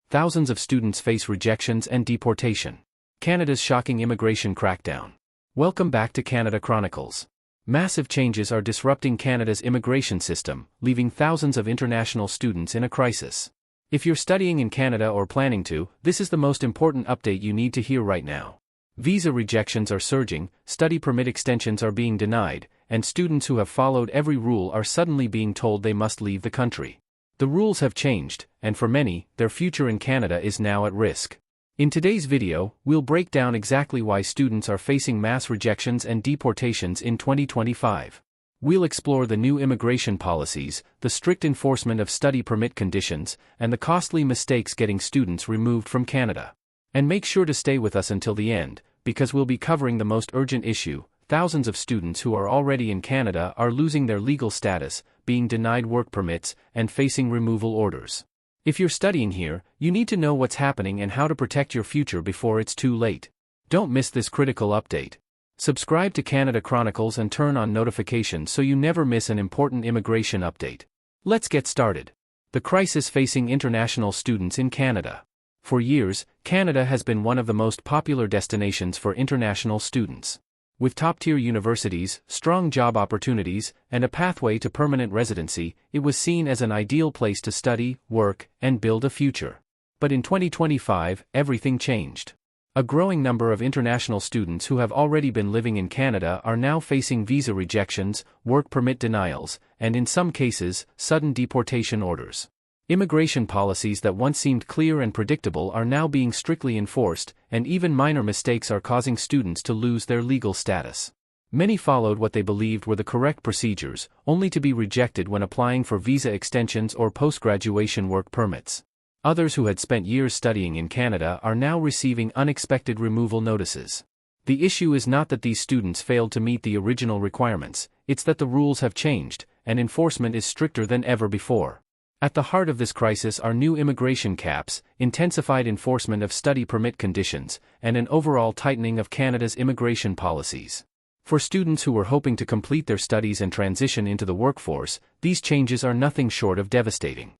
thousands of students face rejections and deportation. Canada's shocking immigration crackdown. Welcome back to Canada Chronicles. Massive changes are disrupting Canada's immigration system, leaving thousands of international students in a crisis. If you're studying in Canada or planning to, this is the most important update you need to hear right now. Visa rejections are surging, study permit extensions are being denied, and students who have followed every rule are suddenly being told they must leave the country. The rules have changed, and for many, their future in Canada is now at risk. In today's video, we'll break down exactly why students are facing mass rejections and deportations in 2025. We'll explore the new immigration policies, the strict enforcement of study permit conditions, and the costly mistakes getting students removed from Canada. And make sure to stay with us until the end, because we'll be covering the most urgent issue. Thousands of students who are already in Canada are losing their legal status, being denied work permits, and facing removal orders. If you're studying here, you need to know what's happening and how to protect your future before it's too late. Don't miss this critical update. Subscribe to Canada Chronicles and turn on notifications so you never miss an important immigration update. Let's get started. The crisis facing international students in Canada. For years, Canada has been one of the most popular destinations for international students. With top-tier universities, strong job opportunities, and a pathway to permanent residency, it was seen as an ideal place to study, work, and build a future. But in 2025, everything changed. A growing number of international students who have already been living in Canada are now facing visa rejections, work permit denials, and in some cases, sudden deportation orders. Immigration policies that once seemed clear and predictable are now being strictly enforced, and even minor mistakes are causing students to lose their legal status. Many followed what they believed were the correct procedures, only to be rejected when applying for visa extensions or post-graduation work permits. Others who had spent years studying in Canada are now receiving unexpected removal notices. The issue is not that these students failed to meet the original requirements, it's that the rules have changed, and enforcement is stricter than ever before. At the heart of this crisis are new immigration caps, intensified enforcement of study permit conditions, and an overall tightening of Canada's immigration policies. For students who were hoping to complete their studies and transition into the workforce, these changes are nothing short of devastating.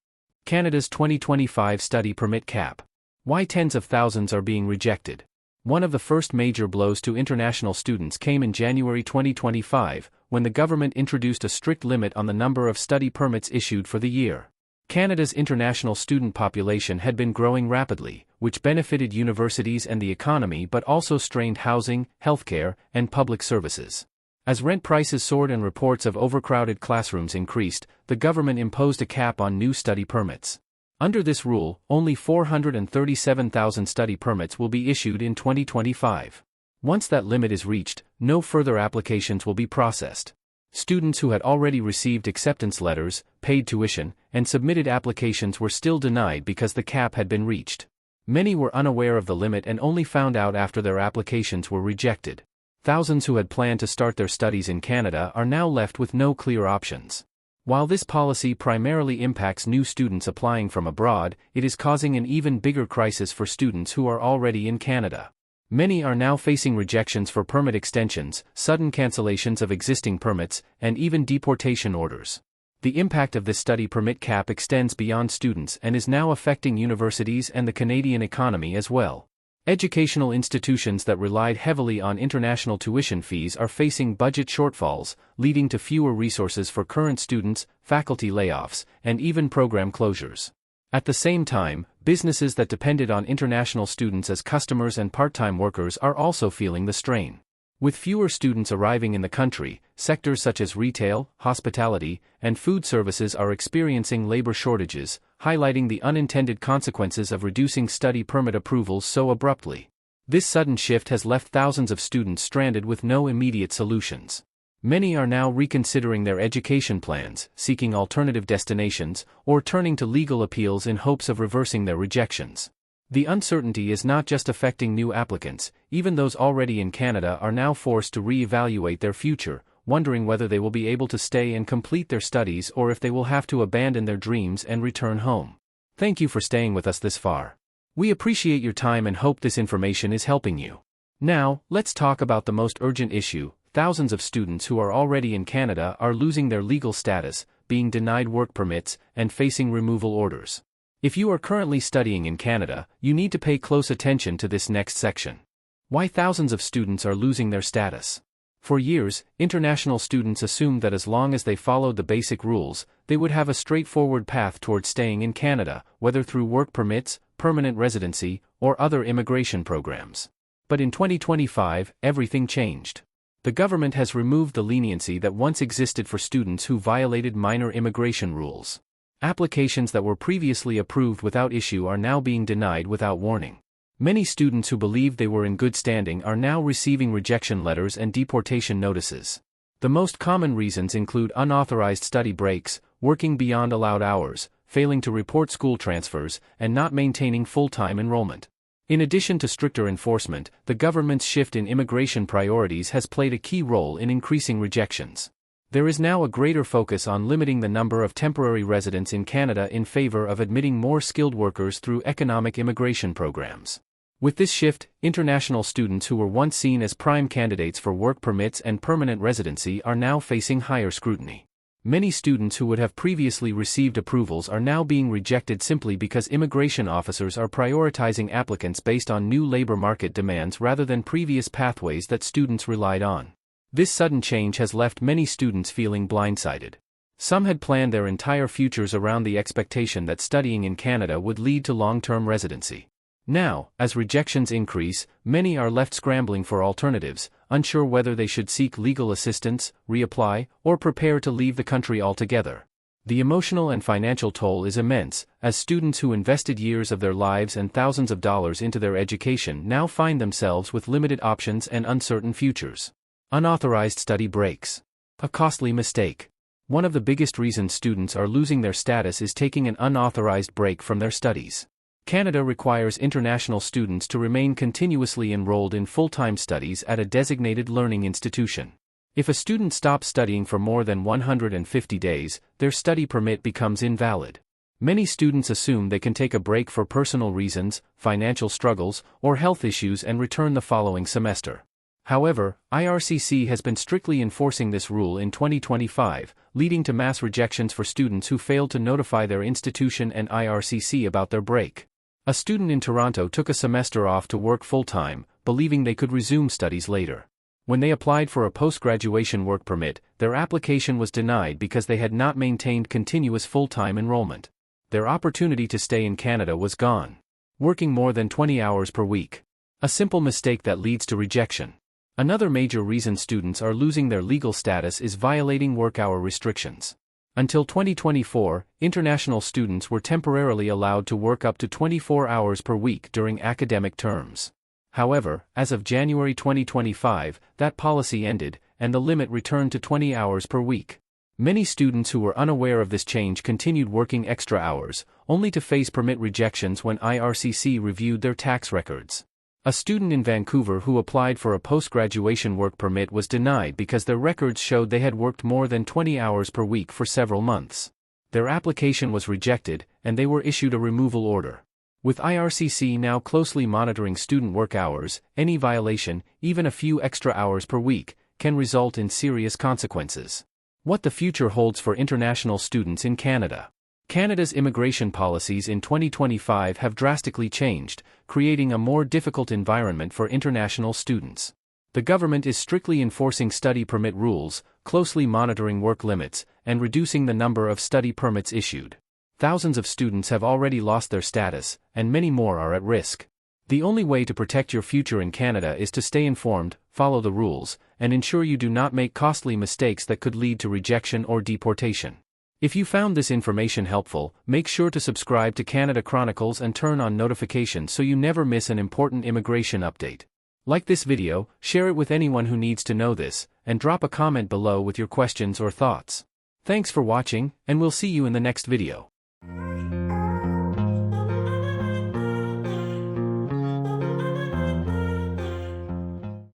Canada's 2025 study permit cap. Why tens of thousands are being rejected? One of the first major blows to international students came in January 2025, when the government introduced a strict limit on the number of study permits issued for the year. Canada's international student population had been growing rapidly, which benefited universities and the economy but also strained housing, healthcare, and public services. As rent prices soared and reports of overcrowded classrooms increased, the government imposed a cap on new study permits. Under this rule, only 437,000 study permits will be issued in 2025. Once that limit is reached, no further applications will be processed. Students who had already received acceptance letters, paid tuition, and submitted applications were still denied because the cap had been reached. Many were unaware of the limit and only found out after their applications were rejected. Thousands who had planned to start their studies in Canada are now left with no clear options. While this policy primarily impacts new students applying from abroad, it is causing an even bigger crisis for students who are already in Canada. Many are now facing rejections for permit extensions, sudden cancellations of existing permits, and even deportation orders. The impact of this study permit cap extends beyond students and is now affecting universities and the Canadian economy as well. Educational institutions that relied heavily on international tuition fees are facing budget shortfalls, leading to fewer resources for current students, faculty layoffs, and even program closures. At the same time, businesses that depended on international students as customers and part-time workers are also feeling the strain. With fewer students arriving in the country, sectors such as retail, hospitality, and food services are experiencing labor shortages, highlighting the unintended consequences of reducing study permit approvals so abruptly. This sudden shift has left thousands of students stranded with no immediate solutions. Many are now reconsidering their education plans, seeking alternative destinations, or turning to legal appeals in hopes of reversing their rejections. The uncertainty is not just affecting new applicants, even those already in Canada are now forced to re-evaluate their future, wondering whether they will be able to stay and complete their studies or if they will have to abandon their dreams and return home. Thank you for staying with us this far. We appreciate your time and hope this information is helping you. Now, let's talk about the most urgent issue. Thousands of students who are already in Canada are losing their legal status, being denied work permits, and facing removal orders. If you are currently studying in Canada, you need to pay close attention to this next section. Why thousands of students are losing their status. For years, international students assumed that as long as they followed the basic rules, they would have a straightforward path towards staying in Canada, whether through work permits, permanent residency, or other immigration programs. But in 2025, everything changed. The government has removed the leniency that once existed for students who violated minor immigration rules. Applications that were previously approved without issue are now being denied without warning. Many students who believed they were in good standing are now receiving rejection letters and deportation notices. The most common reasons include unauthorized study breaks, working beyond allowed hours, failing to report school transfers, and not maintaining full-time enrollment. In addition to stricter enforcement, the government's shift in immigration priorities has played a key role in increasing rejections. There is now a greater focus on limiting the number of temporary residents in Canada in favor of admitting more skilled workers through economic immigration programs. With this shift, international students who were once seen as prime candidates for work permits and permanent residency are now facing higher scrutiny. Many students who would have previously received approvals are now being rejected simply because immigration officers are prioritizing applicants based on new labor market demands rather than previous pathways that students relied on. This sudden change has left many students feeling blindsided. Some had planned their entire futures around the expectation that studying in Canada would lead to long-term residency. Now, as rejections increase, many are left scrambling for alternatives, unsure whether they should seek legal assistance, reapply, or prepare to leave the country altogether. The emotional and financial toll is immense, as students who invested years of their lives and thousands of dollars into their education now find themselves with limited options and uncertain futures. Unauthorized study breaks. A costly mistake. One of the biggest reasons students are losing their status is taking an unauthorized break from their studies. Canada requires international students to remain continuously enrolled in full-time studies at a designated learning institution. If a student stops studying for more than 150 days, their study permit becomes invalid. Many students assume they can take a break for personal reasons, financial struggles, or health issues and return the following semester. However, IRCC has been strictly enforcing this rule in 2025, leading to mass rejections for students who failed to notify their institution and IRCC about their break. A student in Toronto took a semester off to work full-time, believing they could resume studies later. When they applied for a post-graduation work permit, their application was denied because they had not maintained continuous full-time enrollment. Their opportunity to stay in Canada was gone. Working more than 20 hours per week. A simple mistake that leads to rejection. Another major reason students are losing their legal status is violating work-hour restrictions. Until 2024, international students were temporarily allowed to work up to 24 hours per week during academic terms. However, as of January 2025, that policy ended, and the limit returned to 20 hours per week. Many students who were unaware of this change continued working extra hours, only to face permit rejections when IRCC reviewed their tax records. A student in Vancouver who applied for a post-graduation work permit was denied because their records showed they had worked more than 20 hours per week for several months. Their application was rejected, and they were issued a removal order. With IRCC now closely monitoring student work hours, any violation, even a few extra hours per week, can result in serious consequences. What the future holds for international students in Canada. Canada's immigration policies in 2025 have drastically changed, creating a more difficult environment for international students. The government is strictly enforcing study permit rules, closely monitoring work limits, and reducing the number of study permits issued. Thousands of students have already lost their status, and many more are at risk. The only way to protect your future in Canada is to stay informed, follow the rules, and ensure you do not make costly mistakes that could lead to rejection or deportation. If you found this information helpful, make sure to subscribe to Canada Chronicles and turn on notifications so you never miss an important immigration update. Like this video, share it with anyone who needs to know this, and drop a comment below with your questions or thoughts. Thanks for watching, and we'll see you in the next video.